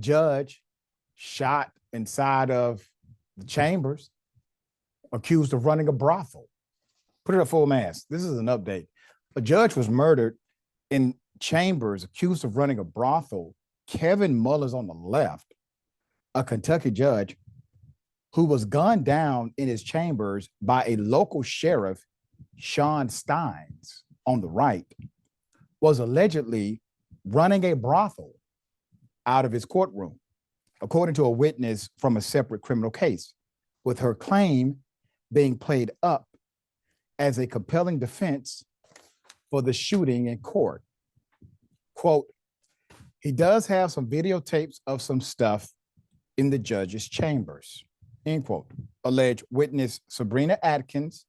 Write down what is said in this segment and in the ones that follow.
Judge shot inside of the chambers, accused of running a brothel. Put it up full mass. This is an update. A judge was murdered in chambers, accused of running a brothel. Kevin Mullins on the left, a Kentucky judge who was gunned down in his chambers by a local sheriff, Shawn Stines, on the right, was allegedly running a brothel out of his courtroom, according to a witness from a separate criminal case, with her claim being played up as a compelling defense for the shooting in court. Quote, he does have some videotapes of some stuff in the judge's chambers, end quote. Alleged witness Sabrina Adkins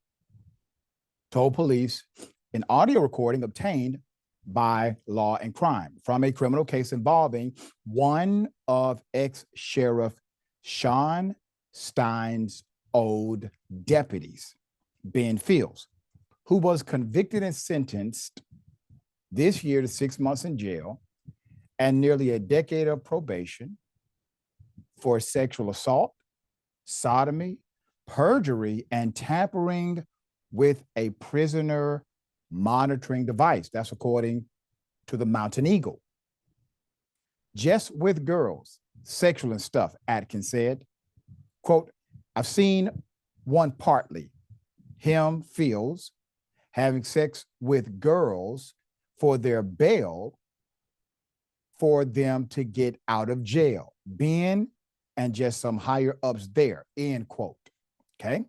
told police an audio recording obtained by Law&Crime from a criminal case involving one of ex-sheriff Shawn Stines' old deputies, Ben Fields, who was convicted and sentenced this year to 6 months in jail and nearly a decade of probation for sexual assault, sodomy, perjury, and tampering with a prisoner monitoring device. That's according to the Mountain Eagle. Just with girls, sexual and stuff, Atkins said. Quote, I've seen one partly, him, Fields, having sex with girls for their bail for them to get out of jail. Ben and just some higher ups there, end quote. Okay.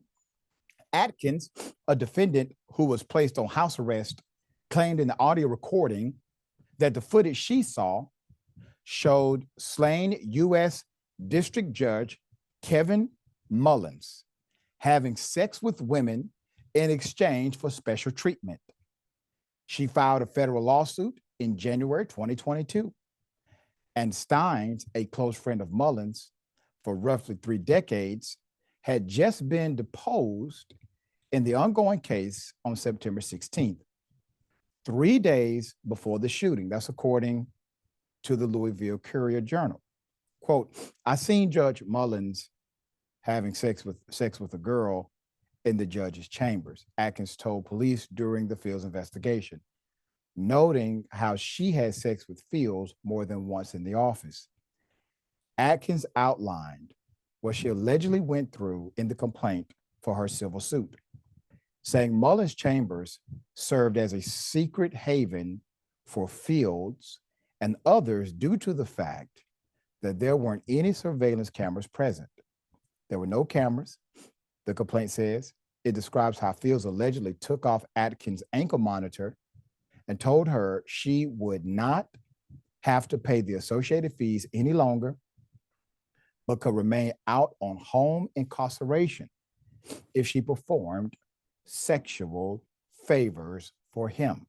Atkins, a defendant who was placed on house arrest, claimed in the audio recording that the footage she saw showed slain U.S. District Judge Kevin Mullins having sex with women in exchange for special treatment. She filed a federal lawsuit in January 2022. And Stines, a close friend of Mullins for roughly 3 decades, had just been deposed in the ongoing case on September 16th, 3 days before the shooting. That's according to the Louisville Courier-Journal. Quote, I seen Judge Mullins having sex with a girl in the judge's chambers, Atkins told police during the Fields investigation, noting how she had sex with Fields more than once in the office. Atkins outlined what she allegedly went through in the complaint for her civil suit, saying Mullins' chambers served as a secret haven for Fields and others due to the fact that there weren't any surveillance cameras present. There were no cameras, the complaint says. It describes how Fields allegedly took off Atkins' ankle monitor and told her she would not have to pay the associated fees any longer, but could remain out on home incarceration if she performed sexual favors for him.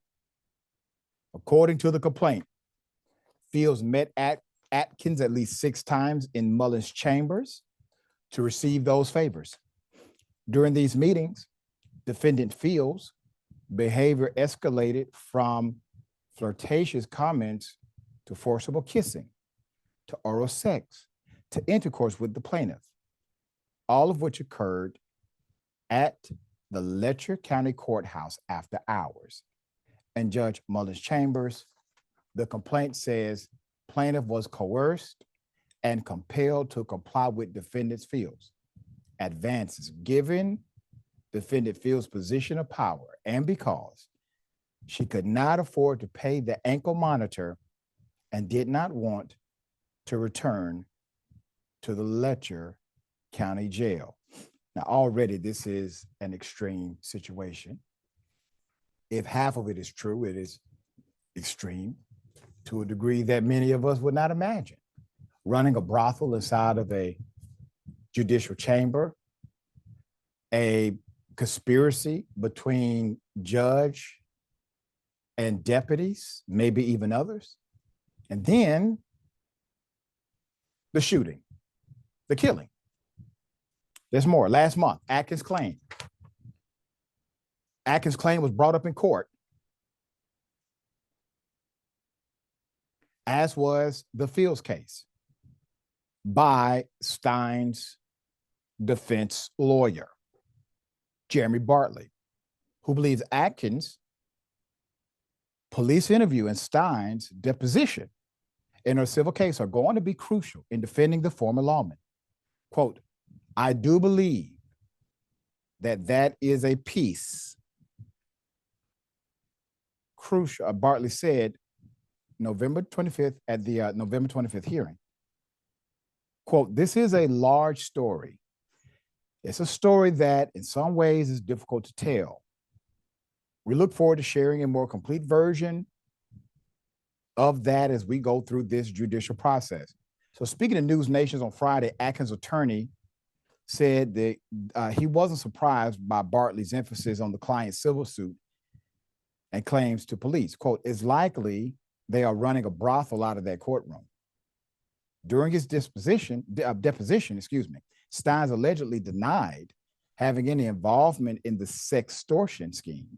According to the complaint, Fields met Atkins at least 6 times in Mullins' chambers to receive those favors. During these meetings, defendant Fields' behavior escalated from flirtatious comments to forcible kissing, to oral sex, to intercourse with the plaintiff, all of which occurred at the Letcher County Courthouse after hours. And Judge Mullins' chambers, the complaint says plaintiff was coerced and compelled to comply with defendant Fields' advances, given defendant Fields' position of power, and because she could not afford to pay the ankle monitor and did not want to return to the Letcher County Jail. Now, already this is an extreme situation. If half of it is true, it is extreme to a degree that many of us would not imagine. Running a brothel inside of a judicial chamber, a conspiracy between judge and deputies, maybe even others, and then the shooting, the killing. There's more. Last month, Atkins' claim was brought up in court, as was the Fields case. by Stines' defense lawyer, Jeremy Bartley, who believes Adkins' police interview and Stines' deposition in her civil case are going to be crucial in defending the former lawman. Quote, I do believe that is a piece crucial, Bartley said November 25th at the November 25th hearing. Quote, this is a large story. It's a story that in some ways is difficult to tell. We look forward to sharing a more complete version of that as we go through this judicial process. So speaking to News Nations on Friday, Adkins' attorney said that he wasn't surprised by Bartley's emphasis on the client's civil suit and claims to police. Quote, it's likely they are running a brothel out of that courtroom. During his deposition, Stines allegedly denied having any involvement in the sextortion scheme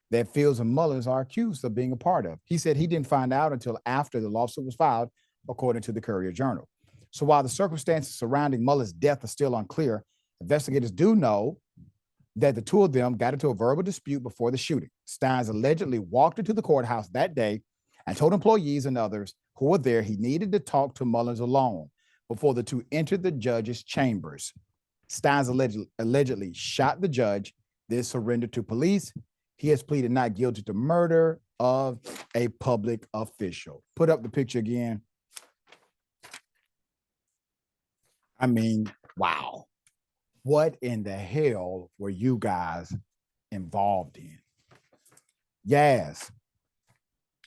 that Fields and Mullins are accused of being a part of. He said he didn't find out until after the lawsuit was filed, according to the Courier-Journal. So while the circumstances surrounding Mullins' death are still unclear, investigators do know that the two of them got into a verbal dispute before the shooting. Stines allegedly walked into the courthouse that day and told employees and others who were there he needed to talk to Mullins alone before the two entered the judge's chambers. Stines allegedly shot the judge, then surrendered to police. He has pleaded not guilty to murder of a public official. Put up the picture again. I mean, wow. What in the hell were you guys involved in? Yes.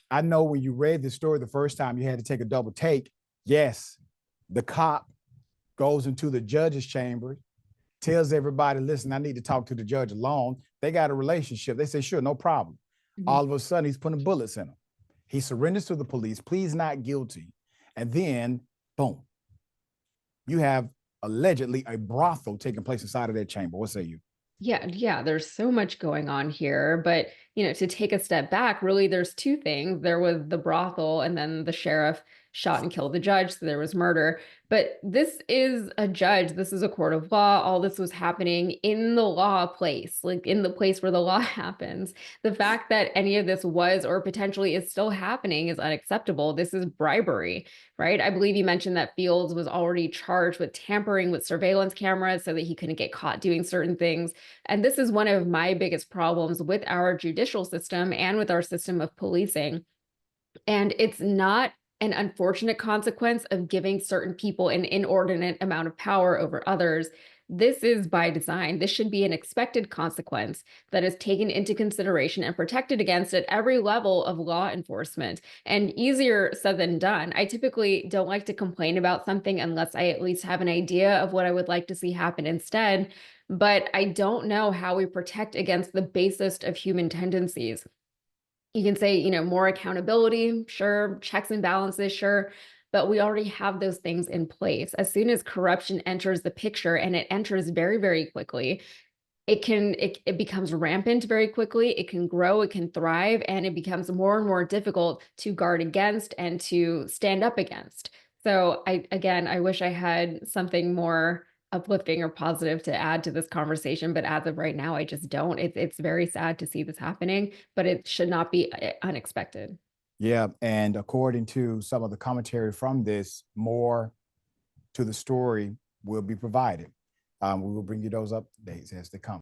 I know when you read the story the first time, you had to take a double take. Yes, the cop goes into the judge's chamber, tells everybody, listen, I need to talk to the judge alone. They got a relationship. They say, sure, no problem. Mm-hmm. All of a sudden, he's putting bullets in him. He surrenders to the police, pleads not guilty. And then, boom, you have allegedly a brothel taking place inside of that chamber. What say you? Yeah, there's so much going on here, but to take a step back, really there's two things. There was the brothel and then the sheriff shot and killed the judge, so there was murder. But this is a judge, this is a court of law. All this was happening in the law place, like in the place where the law happens. The fact that any of this was or potentially is still happening is unacceptable. This is bribery, right? I believe you mentioned that Fields was already charged with tampering with surveillance cameras so that he couldn't get caught doing certain things. And this is one of my biggest problems with our judicial system and with our system of policing. And it's not an unfortunate consequence of giving certain people an inordinate amount of power over others. This is by design. This should be an expected consequence that is taken into consideration and protected against at every level of law enforcement. And easier said than done. I typically don't like to complain about something unless I at least have an idea of what I would like to see happen instead. But I don't know how we protect against the basest of human tendencies. You can say, more accountability, sure, checks and balances, sure, but we already have those things in place. As soon as corruption enters the picture, and it enters very, very quickly, it becomes rampant very quickly. It can grow, it can thrive, and it becomes more and more difficult to guard against and to stand up against. So I wish I had something more uplifting or positive to add to this conversation, but as of right now, I just don't. It's very sad to see this happening, but it should not be unexpected. Yeah, and according to some of the commentary from this, more to the story will be provided. We will bring you those updates as they come.